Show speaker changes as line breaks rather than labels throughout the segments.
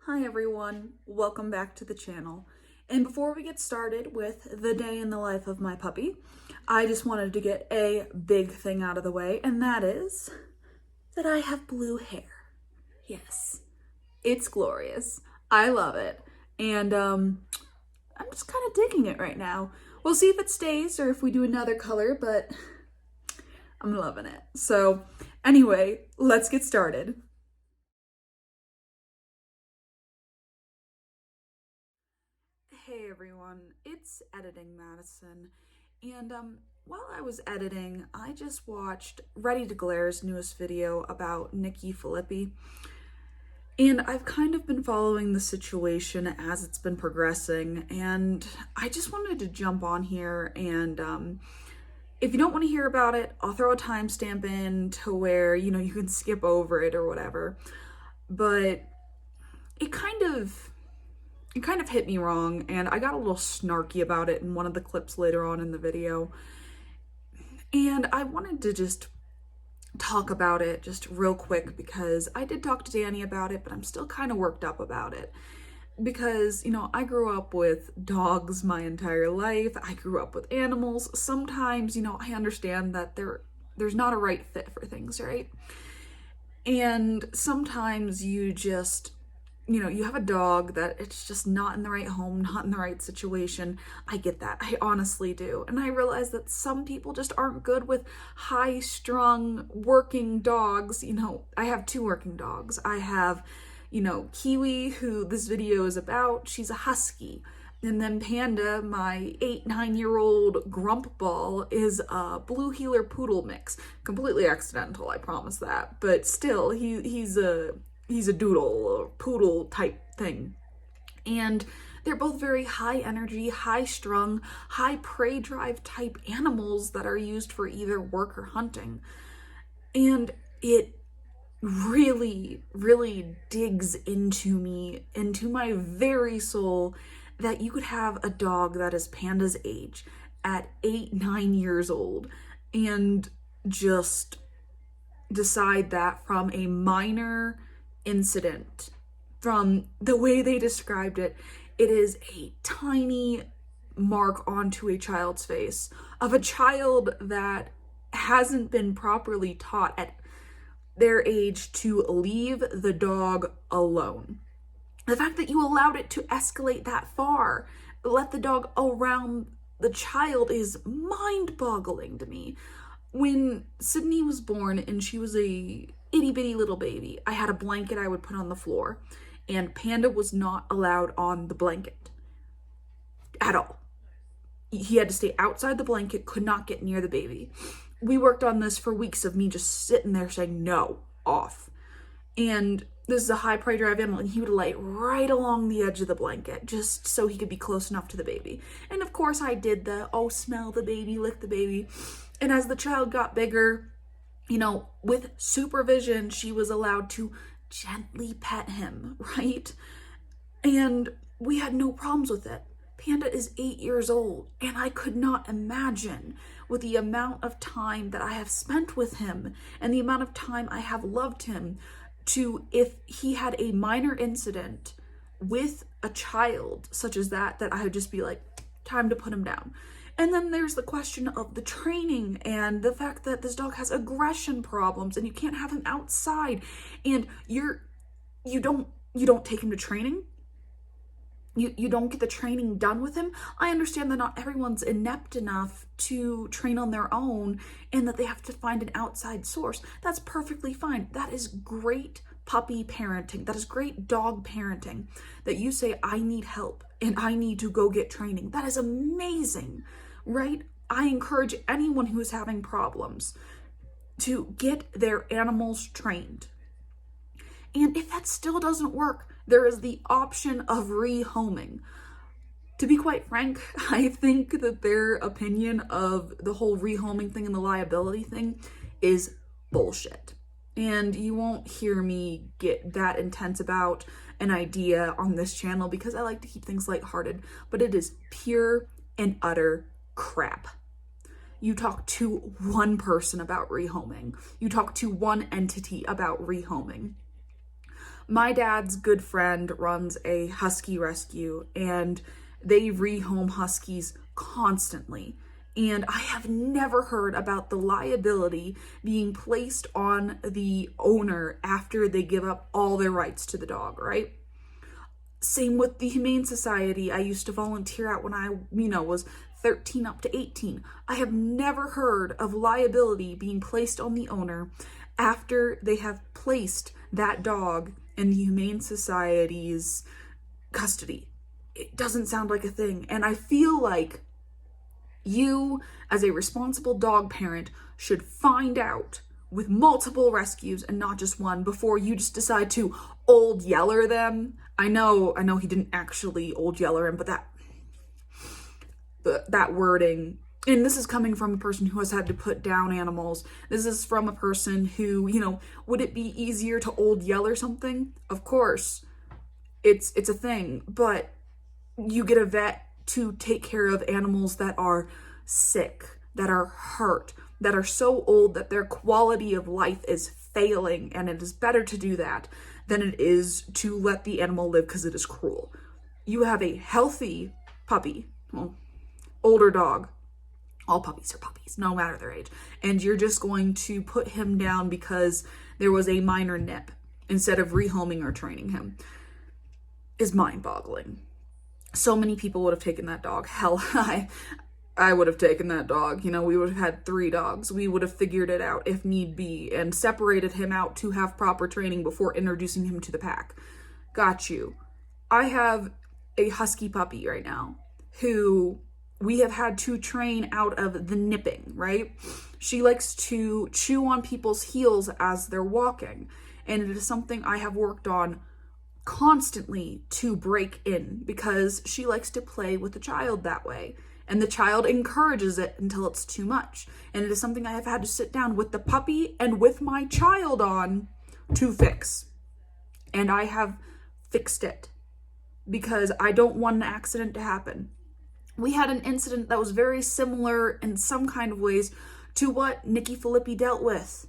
Hi everyone, welcome back to the channel. And before we get started with the day in the life of my puppy, I just wanted to get a big thing out of the way, and that is that I have blue hair. Yes, it's glorious. I love it. And I'm just kind of digging it right now. We'll see if it stays or if we do another color, but I'm loving it. So anyway, let's get started. Hey everyone, it's Editing Madison, and while I was editing, I just watched Ready to Glare's newest video about Nikki Filippi, and I've kind of been following the situation as it's been progressing, and I just wanted to jump on here and if you don't want to hear about it, I'll throw a timestamp in to where, you can skip over it or whatever, but it kind of hit me wrong, and I got a little snarky about it in one of the clips later on in the video. And I wanted to just talk about it just real quick because I did talk to Danny about it, but I'm still kind of worked up about it. Because, I grew up with dogs my entire life. I grew up with animals. Sometimes, I understand that there's not a right fit for things, right? And sometimes you just you have a dog that it's just not in the right home, not in the right situation. I get that. I honestly do. And I realize that some people just aren't good with high-strung working dogs. I have two working dogs. I have, Kiwi, who this video is about. She's a husky. And then Panda, my 8-9-year-old grump ball, is a blue heeler poodle mix. Completely accidental, I promise that. But still, he's a doodle or poodle type thing. And they're both very high energy, high strung, high prey drive type animals that are used for either work or hunting. And it really, really digs into me, into my very soul, that you could have a dog that is Panda's age at 8-9 years old and just decide that from a minor incident, from the way they described it, it is a tiny mark onto a child's face of a child that hasn't been properly taught at their age to leave the dog alone. The fact that you allowed it to escalate that far, let the dog around the child, is mind-boggling to me. When Sydney was born and she was a itty-bitty little baby, I had a blanket I would put on the floor, and Panda was not allowed on the blanket at all. He had to stay outside the blanket, could not get near the baby. We worked on this for weeks of me just sitting there saying, no, off. And this is a high prey drive animal, and he would lay right along the edge of the blanket just so he could be close enough to the baby. And of course I did the, smell the baby, lick the baby. And as the child got bigger, with supervision, she was allowed to gently pet him, right? And we had no problems with it. Panda is 8 years old, and I could not imagine, with the amount of time that I have spent with him and the amount of time I have loved him, if he had a minor incident with a child such as that I would just be like, time to put him down. And then there's the question of the training and the fact that this dog has aggression problems and you can't have him outside, and you don't take him to training. You don't get the training done with him. I understand that not everyone's inept enough to train on their own and that they have to find an outside source. That's perfectly fine. That is great puppy parenting. That is great dog parenting, that you say, I need help and I need to go get training. That is amazing, right? I encourage anyone who is having problems to get their animals trained. And if that still doesn't work, there is the option of rehoming. To be quite frank, I think that their opinion of the whole rehoming thing and the liability thing is bullshit. And you won't hear me get that intense about an idea on this channel because I like to keep things lighthearted, but it is pure and utter crap. You talk to one person about rehoming. You talk to one entity about rehoming. My dad's good friend runs a husky rescue, and they rehome huskies constantly. And I have never heard about the liability being placed on the owner after they give up all their rights to the dog, right? Same with the Humane Society I used to volunteer at when I, was 13 up to 18. I have never heard of liability being placed on the owner after they have placed that dog in the Humane Society's custody. It doesn't sound like a thing. And I feel like you, as a responsible dog parent, should find out with multiple rescues and not just one before you just decide to old yeller them. I know he didn't actually old yeller him, but that wording, and this is coming from a person who has had to put down animals. This is from a person who, would it be easier to old yeller something? Of course, it's a thing, but you get a vet to take care of animals that are sick, that are hurt, that are so old that their quality of life is failing, and it is better to do that than it is to let the animal live because it is cruel. You have a healthy puppy, well, older dog. All puppies are puppies, no matter their age. And you're just going to put him down because there was a minor nip instead of rehoming or training him is mind-boggling. So many people would have taken that dog. Hell, I would have taken that dog. We would have had 3 dogs. We would have figured it out if need be and separated him out to have proper training before introducing him to the pack. Got you. I have a husky puppy right now who we have had to train out of the nipping, right? She likes to chew on people's heels as they're walking, and it is something I have worked on constantly to break in because she likes to play with the child that way, and the child encourages it until it's too much. And it is something I have had to sit down with the puppy and with my child on to fix. And I have fixed it because I don't want an accident to happen. We had an incident that was very similar in some kind of ways to what Nikki Filippi dealt with.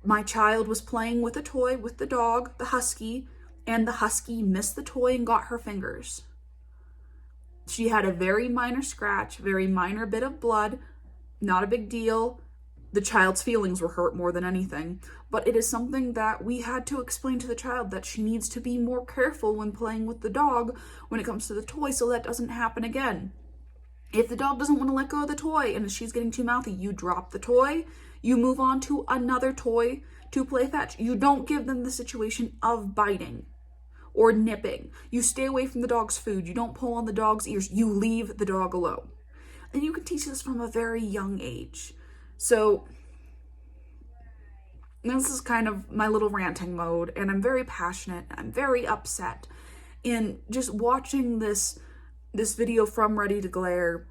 My child was playing with a toy with the dog, the husky, and the husky missed the toy and got her fingers. She had a very minor scratch, very minor bit of blood, not a big deal. The child's feelings were hurt more than anything, but it is something that we had to explain to the child that she needs to be more careful when playing with the dog when it comes to the toy so that doesn't happen again. If the dog doesn't want to let go of the toy and she's getting too mouthy, you drop the toy, you move on to another toy to play fetch. You don't give them the situation of biting or nipping. You stay away from the dog's food. You don't pull on the dog's ears. You leave the dog alone. And you can teach this from a very young age. So this is kind of my little ranting mode, and I'm very passionate. I'm very upset. And just watching this video from Ready to Glare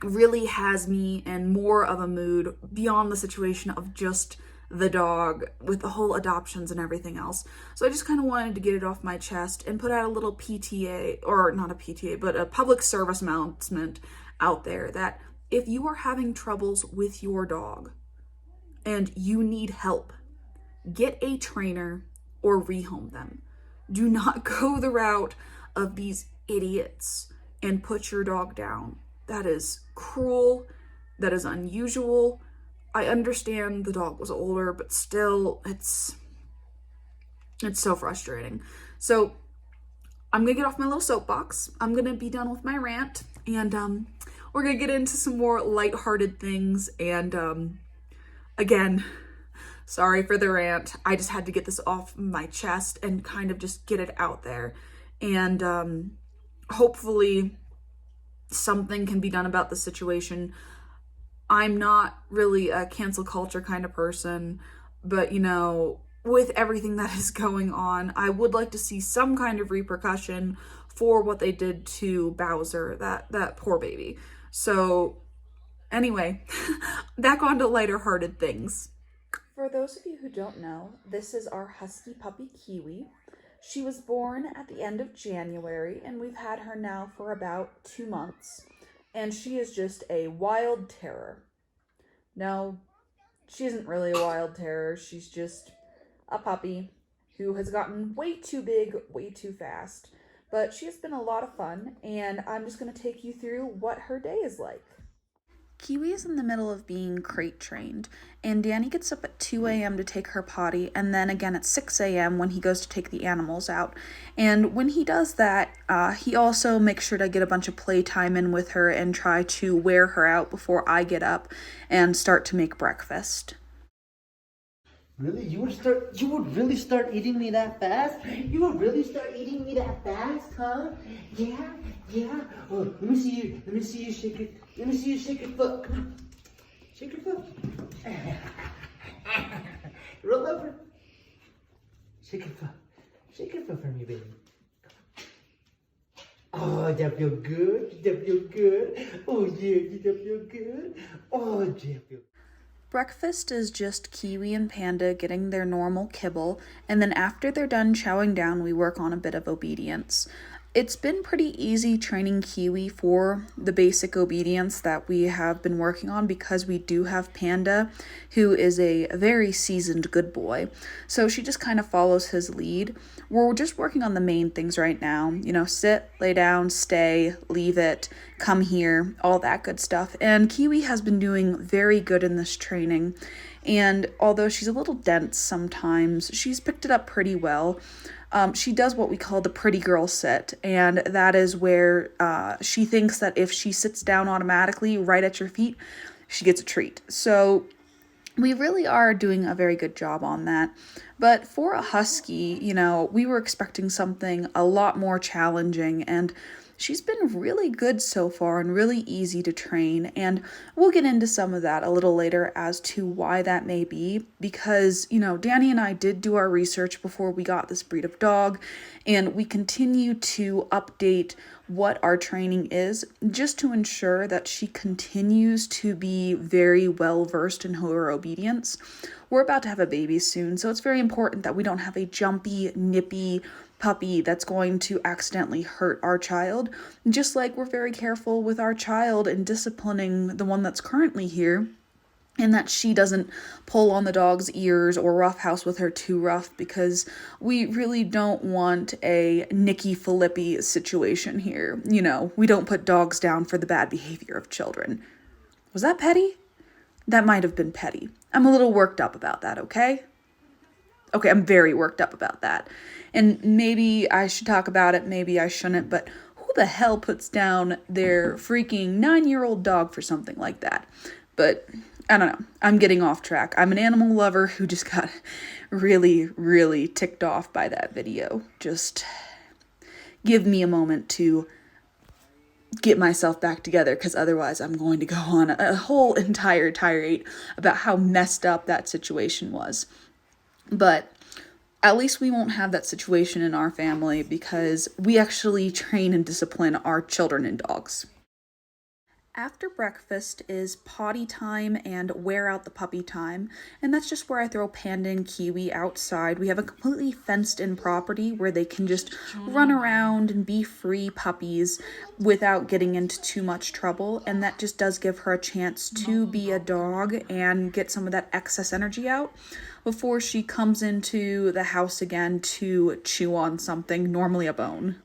really has me in more of a mood beyond the situation of just the dog with the whole adoptions and everything else. So I just kind of wanted to get it off my chest and put out a little PTA, or not a PTA, but a public service announcement out there that if you are having troubles with your dog and you need help, get a trainer or rehome them. Do not go the route of these idiots and put your dog down. That is cruel. That is unusual. I understand the dog was older, but still, it's so frustrating. So I'm gonna get off my little soapbox. I'm gonna be done with my rant, and we're gonna get into some more lighthearted things. And again, sorry for the rant. I just had to get this off my chest and kind of just get it out there. And hopefully something can be done about the situation. I'm not really a cancel culture kind of person, but with everything that is going on, I would like to see some kind of repercussion for what they did to Bowser, that poor baby. So anyway, back on to lighter-hearted things. For those of you who don't know, this is our husky puppy Kiwi. She was born at the end of January, and we've had her now for about 2 months. And she is just a wild terror. No, she isn't really a wild terror. She's just a puppy who has gotten way too big, way too fast. But she has been a lot of fun, and I'm just going to take you through what her day is like. Kiwi is in the middle of being crate trained, and Danny gets up at 2 a.m. to take her potty, and then again at 6 a.m. when he goes to take the animals out. And when he does that, he also makes sure to get a bunch of playtime in with her and try to wear her out before I get up and start to make breakfast.
Really? You would really start eating me that fast? You would really start eating me that fast, huh? Yeah, yeah. Oh, let me see you shake it. Let me see you shake your foot. Come on. Shake your foot. Roll over. Shake your foot. Shake your foot for me, baby. Oh, that feel good? That feel good? Oh, yeah, that feel good? Oh, that feel good.
Breakfast is just Kiwi and Panda getting their normal kibble, and then after they're done chowing down, we work on a bit of obedience. It's been pretty easy training Kiwi for the basic obedience that we have been working on because we do have Panda, who is a very seasoned good boy. So she just kind of follows his lead. We're just working on the main things right now. You know, sit, lay down, stay, leave it, come here, all that good stuff. And Kiwi has been doing very good in this training. And although she's a little dense sometimes, she's picked it up pretty well. She does what we call the pretty girl sit, and that is where she thinks that if she sits down automatically right at your feet, she gets a treat. So we really are doing a very good job on that. But for a husky, you know, we were expecting something a lot more challenging, and she's been really good so far and really easy to train, and we'll get into some of that a little later as to why that may be, because, you know, Danny and I did do our research before we got this breed of dog, and we continue to update what our training is just to ensure that she continues to be very well versed in her obedience. We're about to have a baby soon, so it's very important that we don't have a jumpy, nippy puppy that's going to accidentally hurt our child, just like we're very careful with our child in disciplining the one that's currently here, and that she doesn't pull on the dog's ears or roughhouse with her too rough, because we really don't want a Nikki Filippi situation here. You know, we don't put dogs down for the bad behavior of children. Was that petty? That might have been petty. I'm a little worked up about that, okay? Okay, I'm very worked up about that. And maybe I should talk about it, maybe I shouldn't, but who the hell puts down their freaking 9-year-old dog for something like that? But I don't know. I'm getting off track. I'm an animal lover who just got really, really ticked off by that video. Just give me a moment to get myself back together, because otherwise I'm going to go on a whole entire tirade about how messed up that situation was. But at least we won't have that situation in our family because we actually train and discipline our children and dogs. After breakfast is potty time and wear out the puppy time, and that's just where I throw Panda and Kiwi outside. We have a completely fenced-in property where they can just run around and be free puppies without getting into too much trouble, and that just does give her a chance to be a dog and get some of that excess energy out before she comes into the house again to chew on something, normally a bone.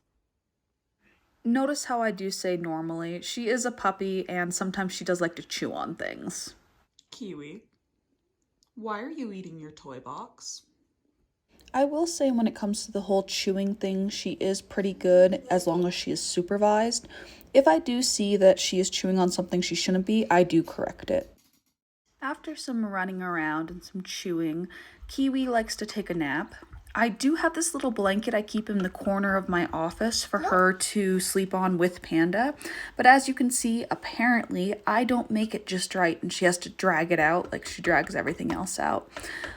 Notice how I do say normally. She is a puppy, and sometimes she does like to chew on things.
Kiwi, why are you eating your toy box?
I will say when it comes to the whole chewing thing, she is pretty good as long as she is supervised. If I do see that she is chewing on something she shouldn't be, I do correct it. After some running around and some chewing, Kiwi likes to take a nap. I do have this little blanket I keep in the corner of my office for her to sleep on with Panda, but as you can see, apparently I don't make it just right and she has to drag it out like she drags everything else out.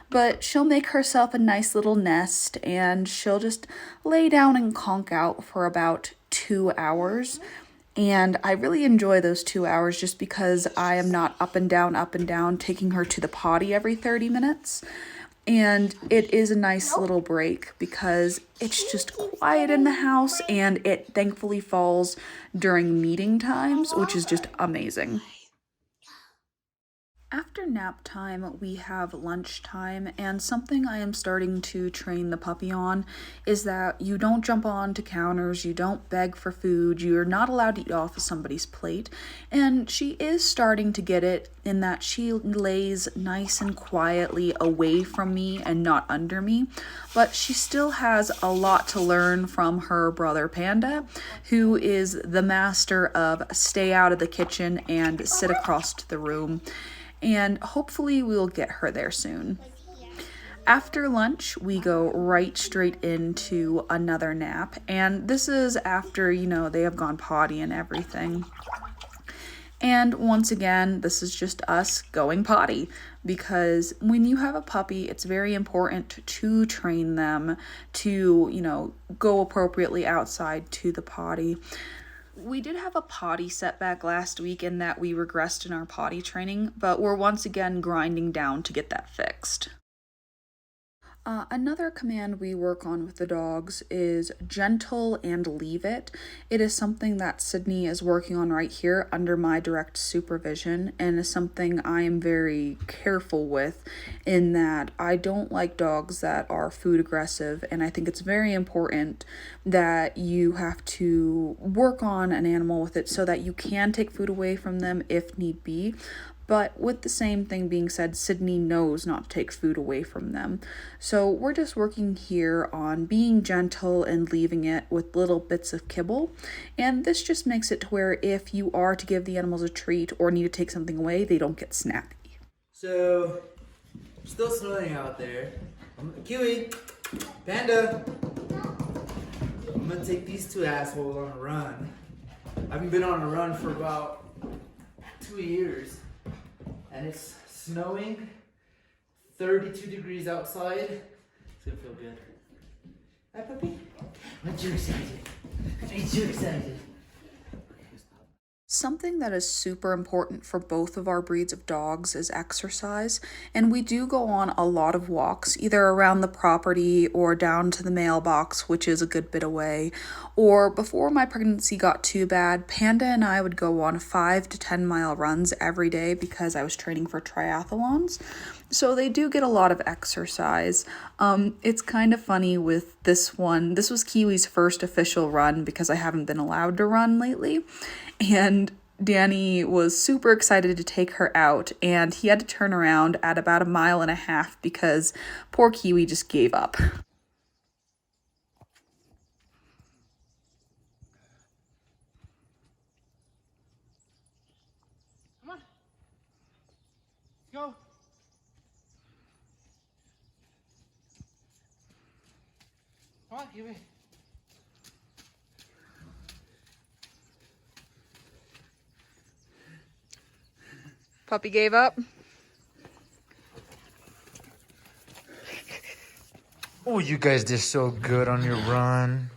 But she'll make herself a nice little nest and she'll just lay down and conk out for about 2 hours. And I really enjoy those 2 hours just because I am not up and down, taking her to the potty every 30 minutes. And it is a nice little break because it's just quiet in the house and it thankfully falls during meeting times, which is just amazing. After nap time, we have lunchtime, and something I am starting to train the puppy on is that you don't jump on to counters, you don't beg for food, you're not allowed to eat off of somebody's plate. And she is starting to get it in that she lays nice and quietly away from me and not under me, but she still has a lot to learn from her brother Panda, who is the master of stay out of the kitchen and sit across the room. And hopefully we'll get her there soon. After lunch, we go right straight into another nap, and this is after, they have gone potty and everything. And once again, this is just us going potty, because when you have a puppy, it's very important to train them to, go appropriately outside to the potty. We did have a potty setback last week in that we regressed in our potty training, but we're once again grinding down to get that fixed. Another command we work on with the dogs is gentle and leave it. It is something that Sydney is working on right here under my direct supervision, and is something I am very careful with, in that I don't like dogs that are food aggressive, and I think it's very important that you have to work on an animal with it so that you can take food away from them if need be. But with the same thing being said, Sydney knows not to take food away from them. So we're just working here on being gentle and leaving it with little bits of kibble. And this just makes it to where if you are to give the animals a treat or need to take something away, they don't get snappy.
So, still snowing out there. Kiwi, Panda. I'm gonna take these two assholes on a run. I haven't been on a run for about 2 years. And it's snowing, 32 degrees outside. It's gonna feel good. Hi, puppy. Aren't you excited? Aren't you excited?
Something that is super important for both of our breeds of dogs is exercise, and we do go on a lot of walks, either around the property or down to the mailbox, which is a good bit away. Or before my pregnancy got too bad, Panda and I would go on 5 to 10 mile runs every day because I was training for triathlons. So they do get a lot of exercise. It's kind of funny with this one. This was Kiwi's first official run because I haven't been allowed to run lately. And Danny was super excited to take her out, and he had to turn around at about 1.5 miles because poor Kiwi just gave up.
Come on. Go. Come on, Kiwi.
Puppy gave up.
Oh, you guys did so good on your run.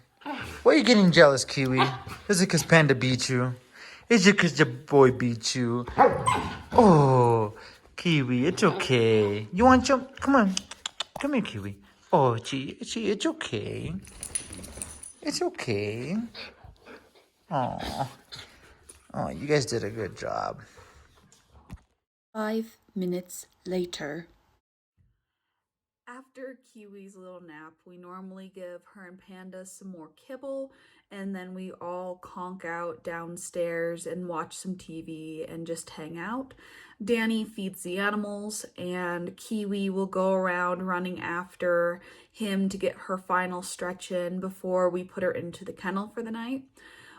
Why are you getting jealous, Kiwi? Is it because Panda beat you? Is it because your boy beat you? Oh, Kiwi, it's okay. You want some? Come on. Come here, Kiwi. Oh, gee, it's okay. It's okay. Oh, you guys did a good job.
5 minutes later. After Kiwi's little nap, we normally give her and Panda some more kibble, and then we all conk out downstairs and watch some TV and just hang out. Danny feeds the animals, and Kiwi will go around running after him to get her final stretch in before we put her into the kennel for the night,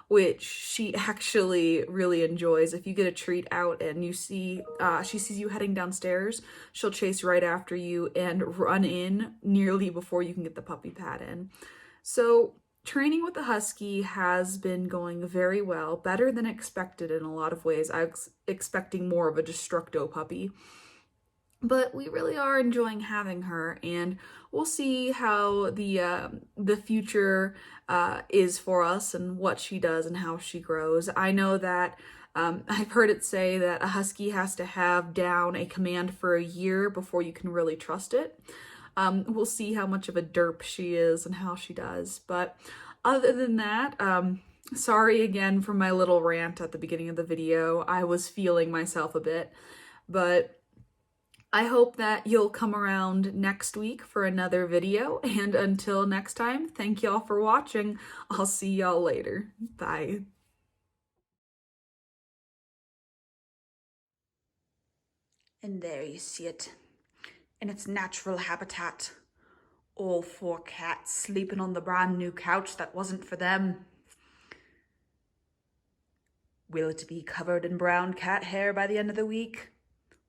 which she actually really enjoys. If you get a treat out and you see, she sees you heading downstairs, she'll chase right after you and run in nearly before you can get the puppy pad in. So training with the Husky has been going very well, better than expected in a lot of ways. I was expecting more of a Destructo puppy. But we really are enjoying having her, and we'll see how the future is for us and what she does and how she grows. I know that I've heard it say that a Husky has to have down a command for a year before you can really trust it. We'll see how much of a derp she is and how she does. But other than that, sorry again for my little rant at the beginning of the video. I was feeling myself a bit, but I hope that you'll come around next week for another video. And until next time, thank y'all for watching. I'll see y'all later. Bye. And there you see it, in its natural habitat. All 4 cats sleeping on the brand new couch that wasn't for them. Will it be covered in brown cat hair by the end of the week?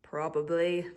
Probably.